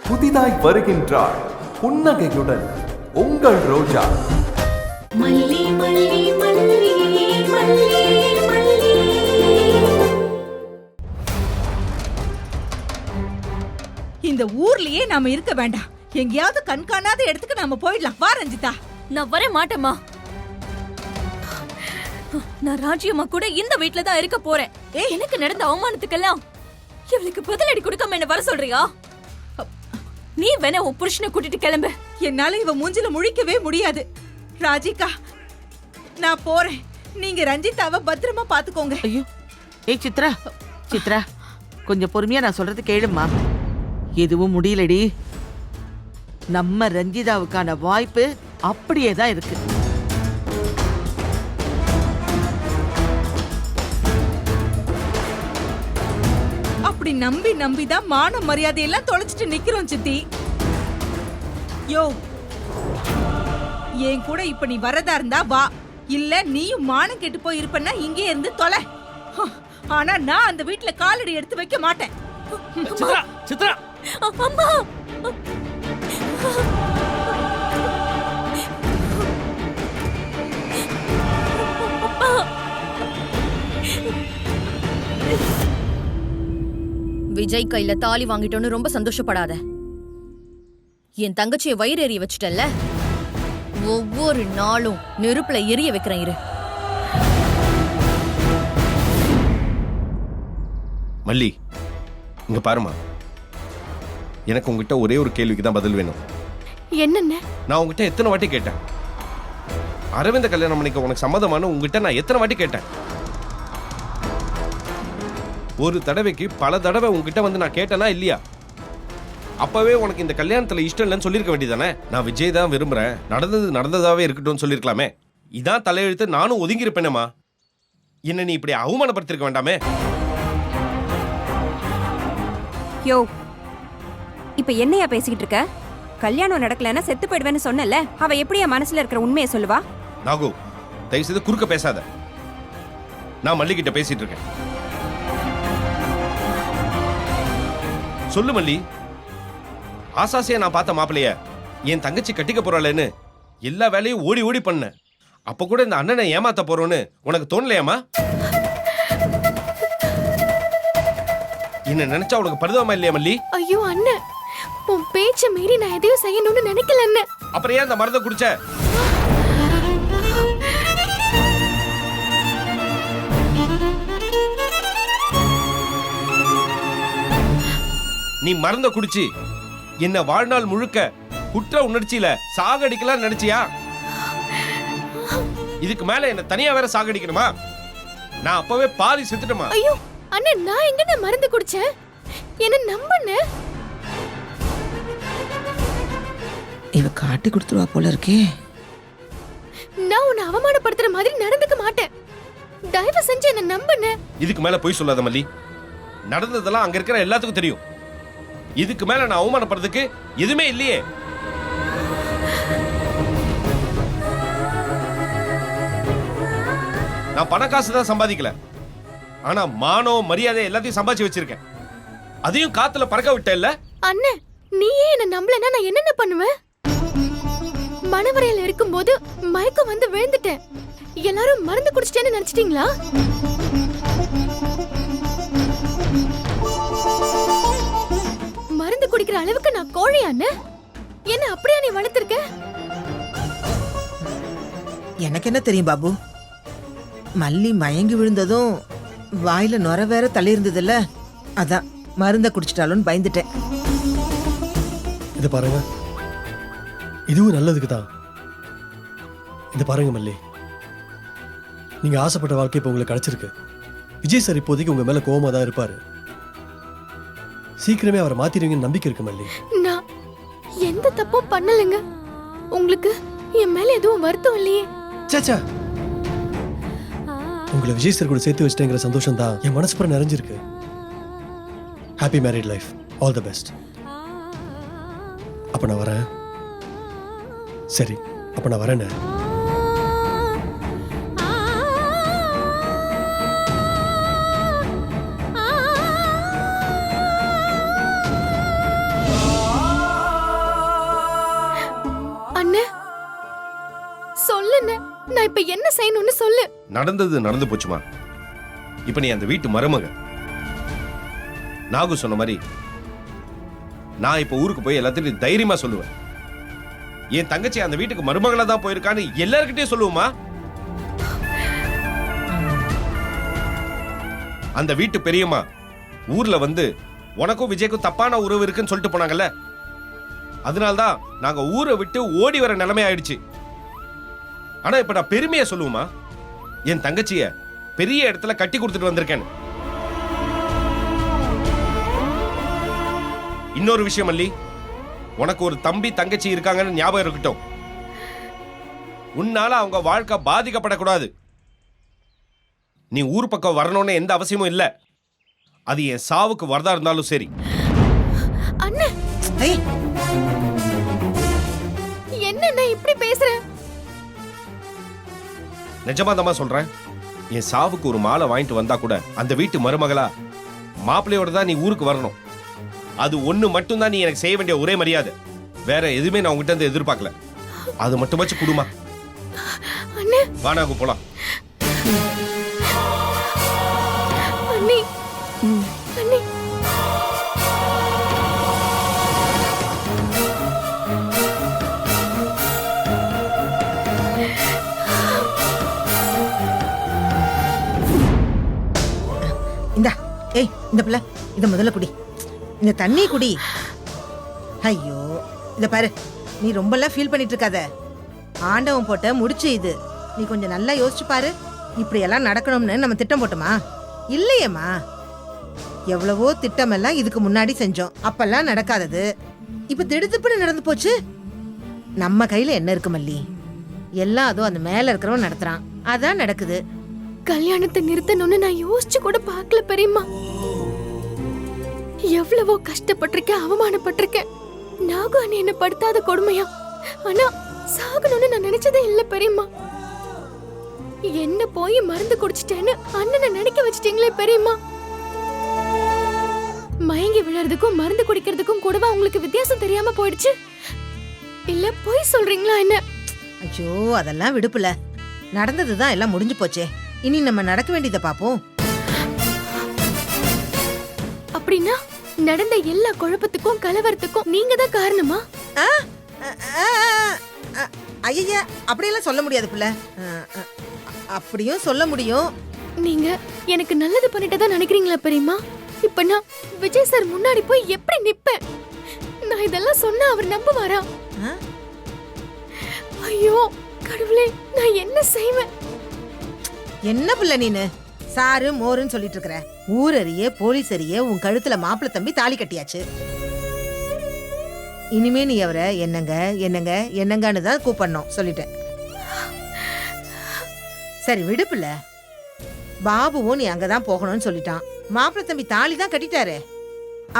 புதிதாய் வருகின்றாள் புன்னகையுடன் உங்கள் ரோஜா. மல்லி மல்லி மல்லி மல்லி மல்லி. இந்த ஊர்லயே நாம இருக்க வேண்டாம். எங்கேயாவது கண்காணாத இடத்துக்கு நாம போயிடலாம். வா ரஞ்சிதா. நான் வர மாட்டேம்மா. நான் ராஜ்யம்மா கூட இந்த வீட்ல தான் இருக்க போறேன். எனக்கு நடந்த அவமானத்துக்கெல்லாம் இவளுக்கு பதிலடி கொடுக்காம என்ன வர சொல்றியா? நீ வேணா உன் புருஷனை கூட்டிட்டு கிளம்பு. என்னால இவ மூஞ்சில முழிக்கவே முடியாது. ராஜிகா, நான் போறேன். நீங்க ரஞ்சிதாவை பத்திரமா பாத்துக்கோங்க. ஐயோ, ஏய் சித்ரா, சித்ரா கொஞ்சம் பொறுமையா நான் சொல்றது கேளுமா. எதுவும் முடியலடி. நம்ம ரஞ்சிதாவுக்கான வாய்ப்பு அப்படியே தான் இருக்கு. அப்படி நம்பி நம்பிதான் மான மரியாதையெல்லாம் தொலைச்சிட்டு நிக்கிறோம் சித்தி. யோ, என் கூட இப்ப நீ வரதா இருந்தா வா. இல்ல நீயும் மானம் கெட்டு போய் இருப்பன்னா இங்கே இருந்து தொலை. ஆனா நான் அந்த வீட்டுல காலடி எடுத்து வைக்க மாட்டேன். சித்ரா, சித்ரா. அம்மா, விஜய் கையில தாலி வாங்கிட்டோன்னு ரொம்ப சந்தோஷப்படாத. என் தங்கச்சியை வயிறு எறிய வச்சுட்டல்ல, ஒவ்வொரு நாளும் நெருப்புல எரிய வைக்கிறேன் இரு. மல்லி, இங்க பாருமா. எனக்கு உங்ககிட்ட ஒரே ஒரு கேள்விக்கு தான் பதில் வேணும். என்னென்ன? நான் உங்ககிட்ட எத்தனை வாட்டி கேட்டேன்? அரவிந்த கல்யாணம் பண்ணிக்க உனக்கு சம்மதமான உங்ககிட்ட நான் எத்தனை வாட்டி கேட்டேன்? ஒரு தடவைக்கு பல தடவை உங்ககிட்ட வந்து நான் கேட்டேனா இல்லையா? அப்பவே உனக்கு இந்த கல்யாணத்துல இஷ்டம் இல்லைன்னு சொல்லிருக்க வேண்டியதானே? நான் விஜய் தான் விரும்புறேன், நடந்தது நடந்ததாவே இருக்கட்டும்னு சொல்லிருக்கலாமே. இதான் தலையெழுத்து, நானும் ஒதுங்கி இருப்பேனேமா. என்ன நீ இப்படி அவமானப்படுத்திருக்க வேண்டாமே. யோ, இப்ப என்னையா பேசிக்கிட்டு இருக்க? கல்யாணம் நடக்கலன்னா செத்து போயிடுவேன்னு சொன்னல, அவ எப்படியா மனசுல இருக்கிற உண்மையை சொல்லுவா? நாகு, தயவு செய்து குறுக்க பேசாத. நான் மல்லி கிட்ட பேசிட்டு இருக்கேன். சொல்லு மல்லி. ஆசாசியா நான் பார்த்த மாப்பிளைய என் தங்கச்சி கட்டிக்க போறாளேன்னு எல்லா வேலையும் ஓடி ஓடி பண்ண. அப்ப கூட இந்த அண்ணனை ஏமாத்த போறோன்னு உனக்கு தோணலையாமா? என்ன நினைச்சா உனக்கு பரிதாபமா இல்லையா மல்லி? ஐயோ அண்ணன், உன் பேச்ச மீறி நான் எதையும் செய்யணும்னு நினைக்கல அண்ணன். அப்புறம் ஏன் அந்த மருந்தை குடிச்ச? நீ மருந்த குடிச்சு என்ன வாழ்நாள் முழுக்க குற்ற உணர்ச்சியில சாகடிக்கலாம் நினைச்சியா? இதுக்கு மேல என்ன தனியா வேற சாகடிக்கணுமா? நான் அப்பவே பாதி செத்துட்டமா. ஐயோ அண்ணன், நான் எங்க மருந்து குடிச்சேன்? என்ன நம்புன? இவ காட்டி கொடுத்துருவா போல இருக்கே. நான் உன்னை அவமானப்படுத்துற மாதிரி நடந்துக்க மாட்டேன். தயவு செஞ்சு என்ன நம்புன. இதுக்கு மேல போய் சொல்லாத மல்லி. நடந்ததெல்லாம் அங்க இருக்கிற எல்லாத்துக்கும் தெரியும். இதுக்கு மேல நான் அவமானப்படுறதுக்கு எதுவுமே இல்லையே. நான் பண காசு தான் சம்பாதிக்கல, ஆனா மானம் மரியாதை எல்லாத்தையும் சம்பாதிச்சு வச்சிருக்கேன். அதையும் காத்துல பறக்க விட்ட இல்ல அண்ணே. நீயே என்ன நம்பலன்னா நான் என்னென்ன பண்ணுவேன்? மனவரையில இருக்கும்போது மயக்கம் வந்து விழுந்துட்டேன். எல்லாரும் மருந்து குடிச்சிட்டேன்னு நினைச்சிட்டீங்களா? மருந்து குடிக்கிற அளவுக்கு நான் கோழையான்னு என்ன அப்படியே நீ வளர்த்திருக்க? எனக்கு என்ன தெரியும் பாபு. மல்லி மயங்கி விழுந்ததும் வாயில நொர வேற தள்ளி இருந்ததுல்ல, அதான் மருந்த குடிச்சிட்டாலும் பயந்துட்டேன். இது பாருங்க, இதுவும் நல்லதுக்கு தான். இது பாருங்க மல்லி, நீங்க ஆசைப்பட்ட வாழ்க்கை இப்ப உங்களுக்கு கிடைச்சிருக்கு. விஜய் சார் இப்போதைக்கு உங்க மேல கோவமா தான் இருப்பாரு. சீக்கிரமே அவரை மாத்திடுவீங்கன்னு நம்பிக்கை இருக்கு மல்லி. நான் எந்த தப்பும் பண்ணலங்க. உங்களுக்கு என் மேல எதுவும் வருத்தம் இல்லையே? சாச்சா, உங்களை விஜய் சார் கூட சேர்த்து வச்சிட்டேங்கிற சந்தோஷம் தான் என் மனசு புற நிறைஞ்சிருக்கு. Happy married life, all the best. அப்ப நான் வரேன். சரி, அப்ப நான் வரேன்னு. நான் இப்ப என்ன செய்யணும்னு சொல்லு. நடந்தது நடந்து போச்சுமா. இப்ப நீ அந்த வீட்டு மருமக. நாகு சொன்ன மாதிரி நான் இப்ப ஊருக்கு போய் எல்லாத்தையும் தைரியமா சொல்லுவேன். என் தங்கச்சி அந்த வீட்டுக்கு மருமகளா தான் போயிருக்கான்னு எல்லார்கிட்டயும் சொல்லுவோமா. அந்த வீட்டு பெரியம்மா ஊர்ல வந்து உனக்கும் விஜய்க்கும் தப்பான உறவு இருக்குன்னு சொல்லிட்டு போனாங்கல்ல, அதனால்தான் நாங்க ஊரை விட்டு ஓடி வர நிலைமை ஆயிடுச்சு. ஆனா இப்ப நான் பெருமையா சொல்லுவோமா, என் தங்கச்சிய பெரிய இடத்துல கட்டி கொடுத்துட்டு வந்திருக்கேன். இன்னொரு விஷயம் அல்லி, உனக்கு ஒரு தம்பி தங்கச்சி இருக்காங்கன்னு ஞாபகம் இருக்கட்டும். உன்னால அவங்க வாழ்க்கை பாதிக்கப்படக்கூடாது. நீ ஊர் பக்கம் வரணும்னு எந்த அவசியமும் இல்ல. அது என் சாவுக்கு வரதா இருந்தாலும் சரி. அண்ணே, ஏய், என்ன இப்படி பேசுற? நிஜமாதமா சொல்றேன். என் சாவுக்கு ஒரு மாலை வாங்கிட்டு வந்தா கூட அந்த வீட்டு மருமகளா மாப்பிள்ளையோட தான் நீ ஊருக்கு வரணும். அது ஒண்ணு மட்டும் தான் நீ எனக்கு செய்ய வேண்டிய ஒரே மரியாதை. வேற எதுவுமே நான் உங்ககிட்ட இருந்து எதிர்பார்க்கல. அது மட்டும் வச்சு குடுமா. அண்ணே, வானாகு போலாம். அண்ணி, அண்ணி. இந்தா. ஏய், இந்த பிள்ளை இத முதல்ல குடி. இந்த தண்ணி குடி. ஐயோ, இத பாரு, நீ ரொம்பலாம் ஃபீல் பண்ணிட்டு இருக்காத. ஆண்டவன் போட்ட முடிச்சு இது. நீ கொஞ்சம் நல்லா யோசிச்சு பாரு. இப்படி எல்லாம் நடக்கணும்னு நம்ம திட்டம் போட்டோமா? இல்லையேம்மா. எவ்வளவோ திட்டம் எல்லாம் இதுக்கு முன்னாடி செஞ்சோம். அப்பெல்லாம் நடக்காதது இப்ப திடுதிப்புன்னு நடந்து போச்சு. நம்ம கையில என்ன இருக்கு மல்லி? எல்லாம் அதுவும் அந்த மேல இருக்கிறவன் நடத்துறான், அதான் நடக்குது. கல்யாணத்தை நிறுத்தணும்னு நான் யோசிச்சு கூட பார்க்கல பெரியம்மா. எவ்வளவோ கஷ்டப்பட்டிருக்கேன், அவமானப்பட்டிருக்கேன். நாகு அண்ணி என்ன படுத்தாத கொடுமையா. ஆனா சாகணும்னு நான் நினைச்சதே இல்ல பெரியம்மா. என்ன போய் மருந்து குடிச்சிட்டேன்னு அண்ணனை நினைக்க வச்சிட்டீங்களே பெரியம்மா. மயங்கி விழறதுக்கும் மருந்து குடிக்கிறதுக்கும் கூடவா உங்களுக்கு வித்தியாசம் தெரியாம போயிடுச்சு? இல்ல போய் சொல்றீங்களா என்ன? ஐயோ, அதெல்லாம் விடுப்புல. நடந்ததுதான் எல்லாம் முடிஞ்சு போச்சே. இனி நம்ம நடக்க வேண்டியதை பாப்போம். அப்படின்னா நடந்த எல்லா குழப்பத்துக்கும் கலவரத்துக்கும் நீங்க தான் காரணமா? ஐயா, அப்படியெல்லாம் சொல்ல முடியாது பிள்ளை. அப்படியும் சொல்ல முடியும். நீங்க எனக்கு நல்லது பண்ணிட்டதா நினைக்கிறீங்களா பெரியம்மா? இப்ப நான் விஜய் சார் முன்னாடி போய் எப்படி நிப்பேன்? நான் இதெல்லாம் சொன்னா அவர் நம்புவாரா? ஐயோ கடவுளே, நான் என்ன செய்வேன்? என்ன பிள்ளை நீனு சாரு மோருன்னு சொல்லிட்டு இருக்கிற? ஊரறிய போலீஸ் அறிய உன் கழுத்துல மாப்பிள்ளை தம்பி தாலி கட்டியாச்சு. இனிமே நீ அவரை என்னங்க என்னங்க என்னங்கன்னு தான் கூப்பிடணும். சொல்லிட்டேன். சரி விடு பிள்ளை. பாபுவும் நீ அங்கதான் போகணும்னு சொல்லிட்டான். மாப்பிள்ளை தம்பி தாலி தான் கட்டிட்டாரு.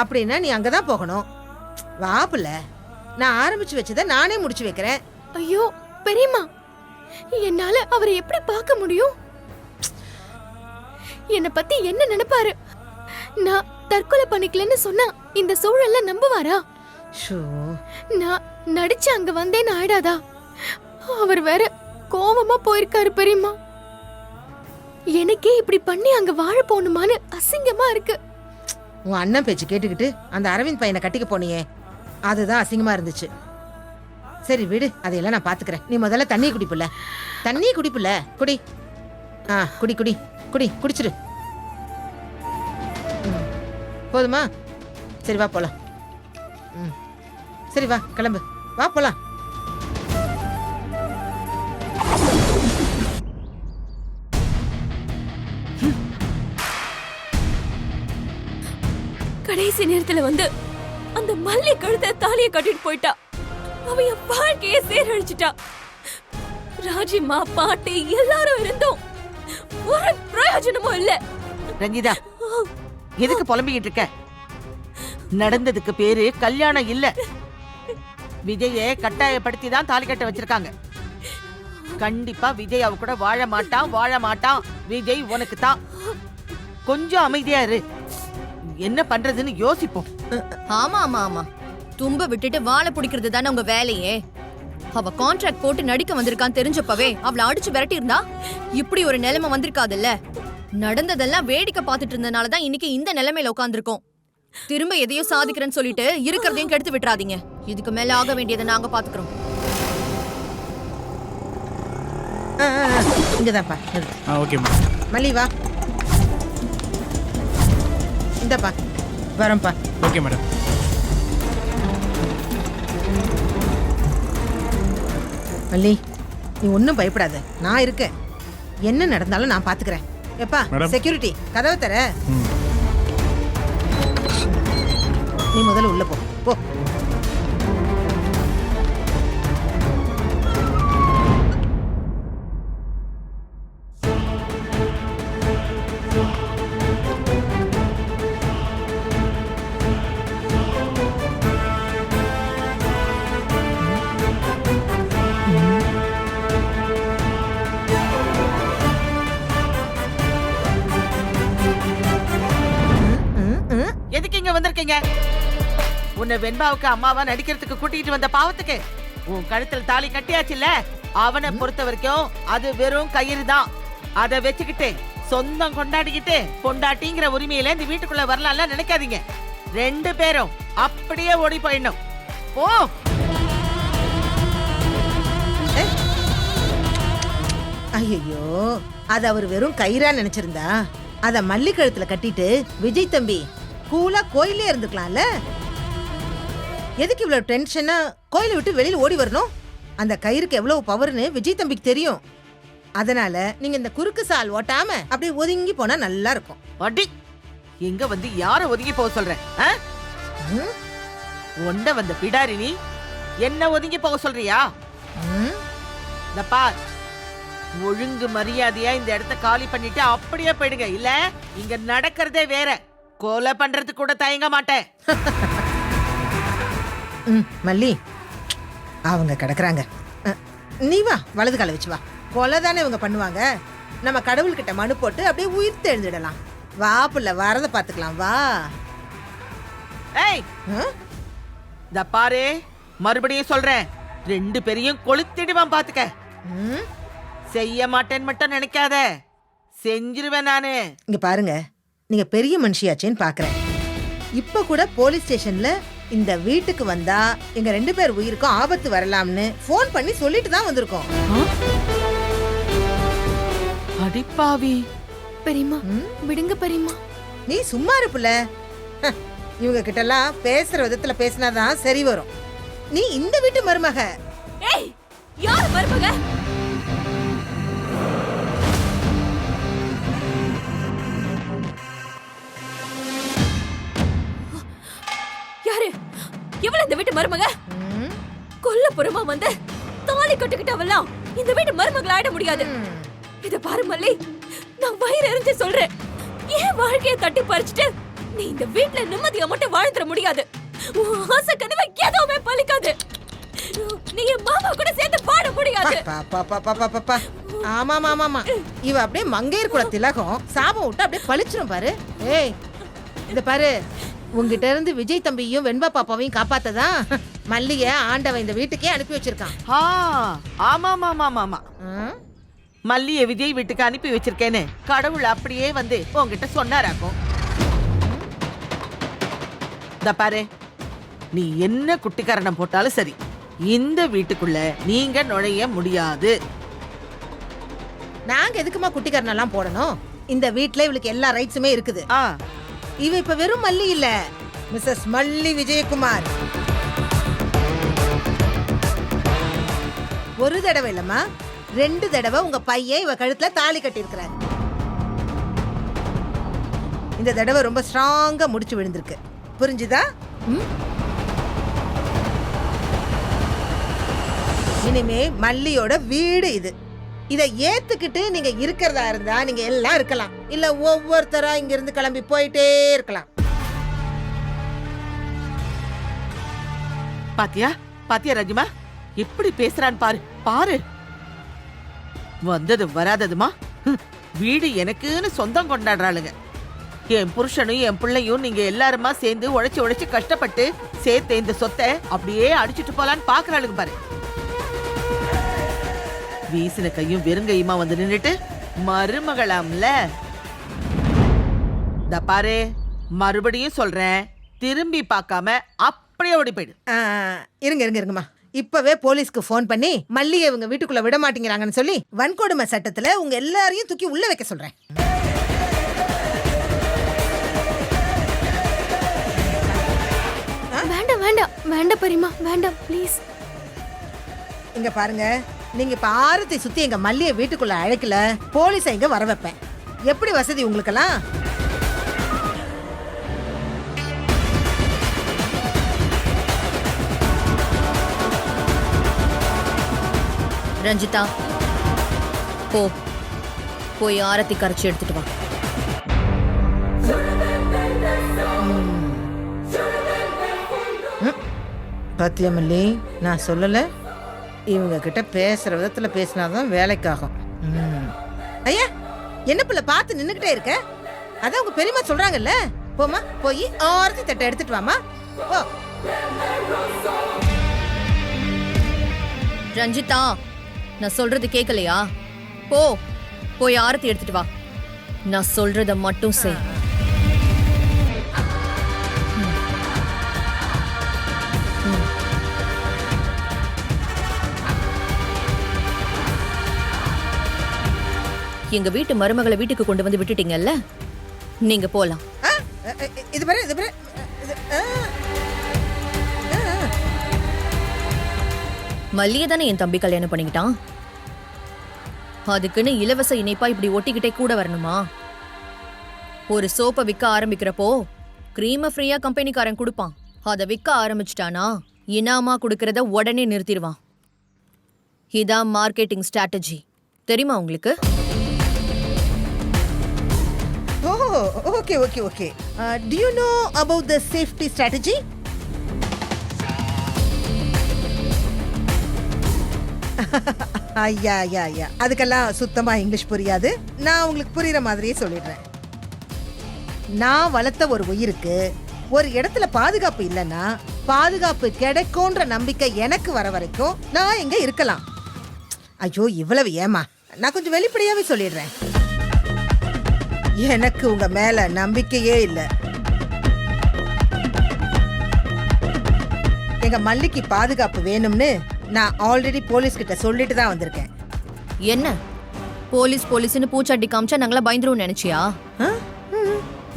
அப்படின்னா நீ அங்கதான் போகணும். வா பிள்ளை, நான் ஆரம்பிச்சு வச்சதை நானே முடிச்சு வைக்கிறேன். ஐயோ பெரியம்மா, என்னால அவரை எப்படி பார்க்க முடியும்? என்ன பத்தி என்ன நினைப்பாரு? நான் தற்கொலை பண்ணிக்கலன்னு சொன்னா இந்த சூழல்ல நம்புவாரா? நான் நடிச்சு அங்க வந்தேன்னு ஆயிடாதா? அவர் வேற கோவமா போயிருக்காரு பெரியம்மா. எனக்கே இப்படி பண்ணி அங்க வாழ போகணுமான்னு அசிங்கமா இருக்கு. உன் அண்ணன் பேச்சு கேட்டுக்கிட்டு அந்த அரவிந்த் பையனை கட்டிக்க போனியே, அதுதான் அசிங்கமா இருந்துச்சு. சரி விடு, அதையெல்லாம் நான் பாத்துக்கிறேன். நீ முதல்ல தண்ணி குடிப்புல. தண்ணி குடிப்புல. குடி. குடி குடி குடி குடிச்சிரு. போதுமா? சரி வா போலாம். சரி வா கிளம்பு. வா போலாம். கடைசி நேரத்துல வந்து அந்த மல்லி கழுத்தை தாலியை கட்டிட்டு போயிட்டா. அவ என் வாழ்க்கைய சீரழிச்சிட்டா. ராஜிமா பாட்டி எல்லாரும் இருந்தோம், ஒரு பிரயோஜனமும் இல்ல. ரஞ்சிதா, எதுக்கு புலம்பிக்கிட்டு இருக்க? நடந்ததுக்கு பேரு கல்யாணம் இல்ல. விஜய கட்டாயப்படுத்தி தான் தாலி கட்ட வச்சிருக்காங்க. கண்டிப்பா விஜய் அவ கூட வாழ மாட்டான். விஜய் உனக்கு தான். கொஞ்சம் அமைதியா இரு. என்ன பண்றதுன்னு யோசிப்போம். ஆமா ஆமா ஆமா, தும்ப விட்டுட்டு வாழை பிடிக்கிறது தானே உங்க வேலையே. அவ கான்ட்ராக்ட் போட்டு நடிக்க வந்திருக்கான்னு தெரிஞ்சப்பவே அவளை அடிச்சு விரட்டி இருந்தா இப்படி ஒரு நிலைமை வந்திருக்காதுல்ல. நடந்ததெல்லாம் வேடிக்கை பார்த்துட்டு இருந்தனாலதான் இன்னைக்கு இந்த நிலைமையில உட்காந்துருக்கோம். திரும்ப எதையோ சாதிக்கிறேன்னு சொல்லிட்டு இருக்கிறதையும் கெடுத்து விட்டுறாதீங்க. இதுக்கு மேல ஆக வேண்டியதை நாங்க பாத்துக்கிறோம். இங்கதான்ப்பா. ஓகேம்மா. மல்லி வா. இந்தப்பா வரேன்ப்பா. Okay madam. மல்லி நீ ஒன்றும் பயப்படாத, நான் இருக்கேன். என்ன நடந்தாலும் நான் பாத்துக்கிறேன். எப்பா மேடம். செக்யூரிட்டி கதவை தர. நீ முதல்ல உள்ள போ போ. எதுக்கு இங்க வந்திருக்கீங்க? உன்னை வெண்பாவுக்கு அம்மாவா நடிக்கிறதுக்கு கூட்டிட்டு வந்த பாவத்துக்கு உன் கழுத்துல தாலி கட்டியாச்சுல்ல, அவனை பொறுத்த வரைக்கும் அது வெறும் கயிறு தான். அதை வச்சுக்கிட்டு சொந்தம் கொண்டாடிக்கிட்டு பொண்டாட்டிங்கிற உரிமையில இந்த வீட்டுக்குள்ள வரலாம்ல நினைக்காதீங்க. 2 பேரும் அப்படியே ஓடி போயிடணும். போ. ஐயோ, அது அவர் வெறும் கயிறா நினைச்சிருந்தா அத மல்லி கழுத்துல கட்டிட்டு விஜய் தம்பி கூலா கோயிலே இருந்துக்கலாம்ல. எதுக்கு இவ்வளவு டென்ஷனா கோயிலை விட்டு வெளியில ஓடி வரணும்? அந்த கயிறுக்கு எவ்வளவு பவர்னு விஜய் தம்பிக்கு தெரியும். அதனால நீங்க இந்த குறுக்கு சால் ஓட்டாம அப்படியே ஒதுங்கி போனா நல்லா இருக்கும். அடி, எங்க வந்து யார ஒதுங்கி போக சொல்றேன்? ஒண்ட வந்த பிடாரி நீ என்ன ஒதுங்கி போக சொல்றியா? இந்த பார், ஒழுங்கு மரியாதையா இந்த இடத்த காலி பண்ணிட்டு அப்படியே போயிடுங்க. இல்ல இங்க நடக்கிறதே வேற. கொலை பண்றது கூட தயங்க மாட்டேன். மல்லி அவங்க கிடக்குறாங்க. நீ வா, வலது காலை வச்சு வா. கொலை தானே இவங்க பண்ணுவாங்க. நம்ம கடவுள்கிட்ட மனு போட்டு அப்படியே உயிர் தெழுந்துடலாம். வா புள்ள, வரத பாத்துக்கலாம் வா. ஏய், இந்த பாரு, மறுபடியும் சொல்றேன், 2 பேரையும் கொளுத்திடுவான் பாத்துக்க. செய்ய மாட்டேன்னு மட்டும் நினைக்காத, செஞ்சிருவேன் நானு. இங்க பாருங்க, நீங்க பெரிய மனுஷியாச்சேன்னு பாக்குறேன். இப்ப கூட போலீஸ் ஸ்டேஷன்ல இந்த வீட்டுக்கு வந்தா எங்க 2 பேர் உயிருக்கும் ஆபத்து வரலாம்னு போன் பண்ணி சொல்லிட்டு தான் வந்திருக்கோம். அடிப்பாவி. பெரியம்மா விடுங்க பெரியம்மா. நீ சும்மா இருப்புல. இவங்க கிட்ட எல்லாம் பேசுற விதத்துல பேசினாதான் சரி வரும். நீ இந்த வீட்டு மருமக. ஏய், யார் மருமக? யாரு இவள இந்த வீட்டு மருமக? கொல்லப்புறமா வந்து தாலி கட்டுக்கிட்டவெல்லாம் இந்த வீட்டு மருமகள் ஆயிட முடியாது. இத பாரு மல்லி, நான் வயிறு எரிஞ்சு சொல்றேன், ஏன் வாழ்க்கையை தட்டி பறிச்சுட்டு நீ இந்த வீட்டுல நிம்மதியா மட்டும் வாழ்ந்துட முடியாது. ஆசை கனவை எதுவுமே பலிக்காது. நீ மாமா கூட சேர்ந்து பாட முடியாது. ஆமா ஆமா, இவ அப்படியே மங்கையர் குல திலகம் சாபம் விட்டு அப்படியே பழிச்சிரும் பாரு. ஏய் இத பாரு, உங்ககிட்ட இருந்து விஜய் தம்பியும் வெண்பா பாப்பாவையும் காப்பாத்ததான் மல்லிய ஆண்டவன் இந்த வீட்டுக்கே அனுப்பி வச்சிருக்கான். ஆமா ஆமா ஆமா, மல்லிய விஜய் வீட்டுக்கு அனுப்பி வச்சிருக்கேன்னு கடவுள் அப்படியே வந்து உங்ககிட்ட சொன்னாராக்கும். இந்த பாரு, நீ என்ன குட்டிக்காரணம் போட்டாலும் சரி, இந்த வீட்டுக்குள்ள நீங்க நுழைய முடியாது. நாங்க எதுக்குமா குட்டிக்காரனெல்லாம் போடணும்? இந்த வீட்ல இவளுக்கு எல்லா ரைட்ஸுமே இருக்குது. இவ இப்ப வெறும் மல்லி இல்ல, மிஸ்ஸஸ் மல்லி விஜயகுமார். ஒரு தடவை இல்லம்மா, 2 தடவை உங்க பையன் இவ கழுத்துல தாலி கட்டி இருக்கிறார். இந்த தடவை ரொம்ப ஸ்ட்ராங்கா முடிச்சு விழுந்திருக்கு. புரிஞ்சுதா? இனிமே மல்லியோட வீடு இது. இதை ஏத்துக்கிட்டு நீங்க இருக்கிறதா இருந்தா நீங்க எல்லாம் இருக்கலாம், இல்ல ஒவ்வொருத்தரா இங்க இருந்து கிளம்பி போயிட்டே இருக்கலாம். பாத்தியா பாத்தியா ராஜிமா, எப்படி பேசுறான்னு பாரு பாரு. வந்தது வராததுமா, வீடு எனக்குன்னு சொந்தம் கொண்டாடுறாளுங்க. என் புருஷனும் என் பிள்ளையும் நீங்க எல்லாருமா சேர்ந்து உழைச்சு கஷ்டப்பட்டு சேர்த்து இந்த சொத்தை அப்படியே அடிச்சுட்டு போலான்னு பாக்குறாளுங்க பாரு. வீசின கையும் வெறுங்கையுமா வந்து நின்னுட்டு மருமகளாம்ல. பாரு, மறுபடியும் சொல்றேன், திரும்பி பார்க்காம அப்படியே ஓடி போயிடு. இருங்கம்மா, இப்பவே போலீஸ்க்கு போன் பண்ணி மல்லிகை இவங்க வீட்டுக்குள்ள விட மாட்டேங்கிறாங்கன்னு சொல்லி வன்கொடுமை சட்டத்துல உங்க எல்லாரையும் தூக்கி உள்ள வைக்க சொல்றேன். வேண்டாம் வேண்டாம் வேண்டாம் பெரியம்மா, வேண்டாம் ப்ளீஸ். இங்க பாருங்க, நீங்க இப்ப ஆரத்தை சுத்தி எங்க மல்லியை வீட்டுக்குள்ள அழைக்கல, போலீஸை இங்க வர வைப்பேன். எப்படி வசதி உங்களுக்கெல்லாம்? ரஞ்சிதா, போய் ஆரத்தி கரைச்சி எடுத்துட்டு வா. பாத்தியா மல்லி, நான் சொல்லல, இவங்க கிட்ட பேசுற விதத்துல பேசினாதான் வேலைக்காகும். ஐயா, என்ன பிள்ளை பார்த்து நின்னுகிட்டே இருக்க? அதான் உங்க பெரியம்மா சொல்றாங்கல்ல, போமா போய் ஆரத்தி தட்டை எடுத்துட்டு வாமா. போ. ரஞ்சிதா, நான் சொல்றது கேட்கலையா? போய் ஆரத்தி எடுத்துட்டு வா. நான் சொல்றத மட்டும் செய். எங்க வீட்டு மருமகளை வீட்டுக்கு கொண்டு வந்து விட்டுட்டீங்கல்ல, நீங்க போலாம். இது பாரு, இது பாரு. மல்லியை தானே என் தம்பி கல்யாணம் பண்ணிக்கிட்டான். அதுக்குன்னு இலவச இணைப்பா இப்படி ஒட்டிக்கிட்டே கூட வரணுமா? ஒரு சோப்பை விற்க ஆரம்பிக்கிறப்போ கிரீமை ஃப்ரீயா கம்பெனிக்காரன் கொடுப்பான். அதை விற்க ஆரம்பிச்சிட்டானா இனாமா கொடுக்கறத உடனே நிறுத்திடுவான். இதான் மார்க்கெட்டிங் ஸ்ட்ராட்டஜி, தெரியுமா உங்களுக்கு? Okay okay okay. Do you know about the safety strategy? ஐயா, அதுக்கெல்லாம் சுத்தமா இங்கிலீஷ் புரியாது. நான் உங்களுக்கு புரியுற மாதிரியே சொல்லிடுறேன். நான் வளர்த்த ஒரு உயிருக்கு ஒரு இடத்துல பாதுகாப்பு இல்லைன்னா பாதுகாப்பு கிடைக்கும்ன்ற நம்பிக்கை எனக்கு வர வரைக்கும் நான் இங்க இருக்கலாம். ஐயோ, இவ்வளவு ஏமா? நான் கொஞ்சம் வெளிப்படையாவே சொல்லிடுறேன். எனக்கு உங்க மேல நம்பிக்கையே இல்லை. எங்க மல்லிக்கு பாதுகாப்பு வேணும்னு நான் ஆல்ரெடி போலீஸ் கிட்ட சொல்லிட்டு தான் வந்திருக்கேன். என்ன போலீஸ்னு பூச்சாட்டி காமிச்சா நாங்களா பயந்துருவோம் நினைச்சியா?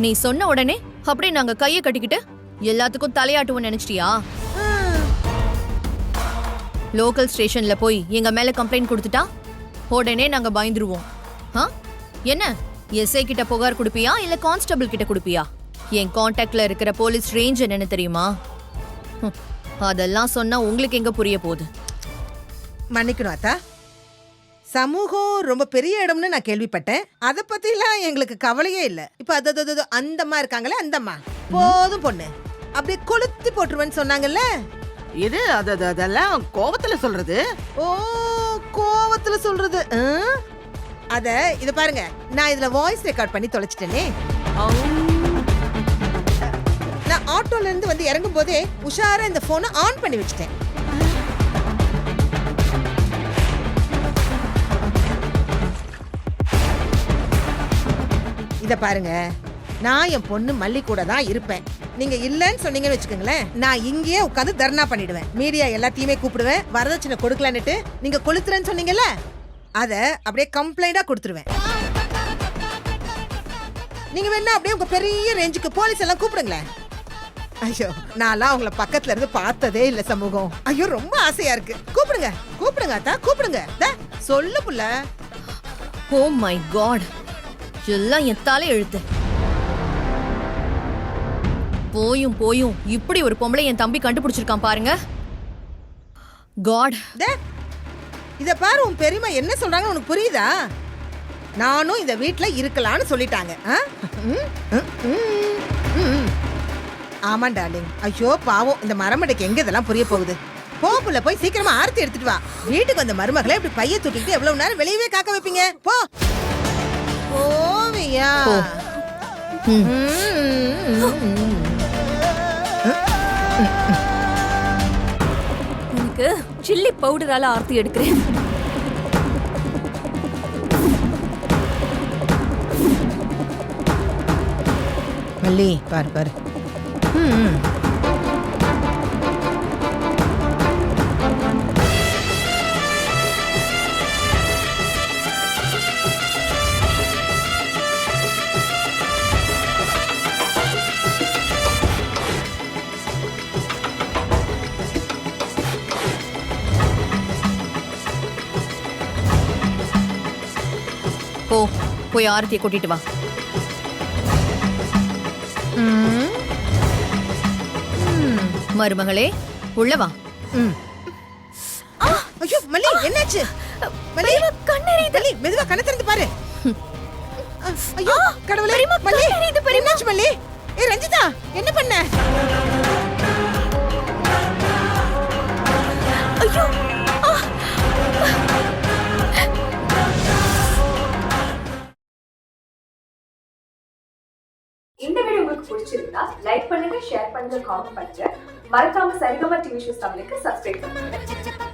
நீ சொன்ன உடனே அப்படியே நாங்க கையை கட்டிக்கிட்டு எல்லாத்துக்கும் தலையாட்டுவோம் நினைச்சிட்டியா? லோக்கல் ஸ்டேஷன்ல போய் எங்க மேல கம்ப்ளைண்ட் கொடுத்துட்டா உடனே நாங்க பயந்துருவோம். என்ன எஸ்ஐ கிட்ட புகார் கொடுப்பியா இல்ல கான்ஸ்டபிள் கிட்ட கொடுப்பியா? என் கான்டாக்ட்ல இருக்கிற போலீஸ் ரேஞ்ச் என்னன்னு தெரியுமா? அதெல்லாம் சொன்னா உங்களுக்கு எங்க புரிய போகுது? மன்னிக்கணும் அத்தா, சமூகம் ரொம்ப பெரிய இடம்னு நான் கேள்விப்பட்டேன். அதை பத்திலாம் எங்களுக்கு கவலையே இல்லை. இப்ப அது அந்தம்மா இருக்காங்களே, அந்தம்மா போதும் பொண்ணு அப்படியே கொளுத்தி போட்டுருவேன்னு சொன்னாங்கல்ல. இது அதெல்லாம் கோவத்துல சொல்றது. ஓ, கோவத்துல சொல்றது. அத இத பாருங்க, நான் இதுல வாய்ஸ் ரெக்கார்ட் பண்ணி தொலைச்சிட்டேனே. நான் ஆட்டோல இருந்து வந்து இறங்கும் போதே உஷாரா இந்த போனை ஆன் பண்ணி வச்சிட்டேன். இத பாருங்க, நான் என் பொண்ணு மல்லி கூட தான் இருப்பேன். நீங்க இல்லன்னு சொன்னீங்கன்னு வச்சுக்கோங்களேன், நான் இங்கேயே உட்காந்து தர்ணா பண்ணிடுவேன். மீடியா எல்லாத்தையுமே கூப்பிடுவேன். வரதட்சணை கொடுக்கலான்னுட்டு நீங்க கொளுத்துறேன்னு சொன்னீங்கல்ல, அத அப்படியே கம்ப்ளைண்டா கொடுத்துருவேன். நீங்க வேணா அப்படியே உங்க பெரிய ரேஞ்சுக்கு போலீஸ் எல்லாம் கூப்பிடுங்களேன். ஐயோ, நான்லாம் உங்களை பக்கத்துல இருந்து பார்த்ததே இல்ல சமூகம். ஐயோ, ரொம்ப ஆசையா இருக்கு. கூப்பிடுங்க கூப்பிடுங்க அத்தா, கூப்பிடுங்க. சொல்லு புள்ள. ஓ மை காட், எல்லாம் எத்தாலே எழுத்து. போயும் இப்படி ஒரு பொம்பளை என் தம்பி கண்டுபிடிச்சிருக்கான் பாருங்க. காட், இத பாரு, உன் பெரியம்மா என்ன சொல்றாங்க உனக்கு புரியுதா? நானும் இந்த வீட்ல இருக்கலாம்னு சொல்லிட்டாங்க. ஆமா டார்லிங். ஐயோ பாவம், இந்த மரமடைக்கு எங்க இதெல்லாம் புரிய போகுது? போப்புல போய் சீக்கிரமா ஆரத்தி எடுத்துட்டு வா. வீட்டுக்கு வந்த மருமகளை இப்படி பைய தூக்கிட்டு எவ்வளவு நேரம் வெளியவே காக்க வைப்பீங்க? போ போவியா? எனக்கு சில்லி பவுடரால ஆர்த்தி எடுக்கிறேன். மல்லி பாரு பாரு. ம். போ போய் ஆரத்தியை கூட்டிட்டு வா. ம். ம். மருமகளே உள்ள வா. ம். ஐயோ மல்லி என்னாச்சு? மல்லி கண்ணெரியுது. மல்லி மெதுவா கண்ணை திறந்து பாரு. ஐயோ கடவுளே மல்லி என்னாச்சு மல்லி? ஏய் ரஞ்சிதா என்ன பண்ண? ஐயோ இந்த வீடியோ உங்களுக்கு பிடிச்சிருந்தா லைக் பண்ணுங்க, ஷேர் பண்ணுங்க, காமெண்ட் பண்ணுங்க. மறக்காம சரிகமா டிவி ஷோஸ் தமிழுக்கு சப்ஸ்கிரைப் பண்ணுங்க.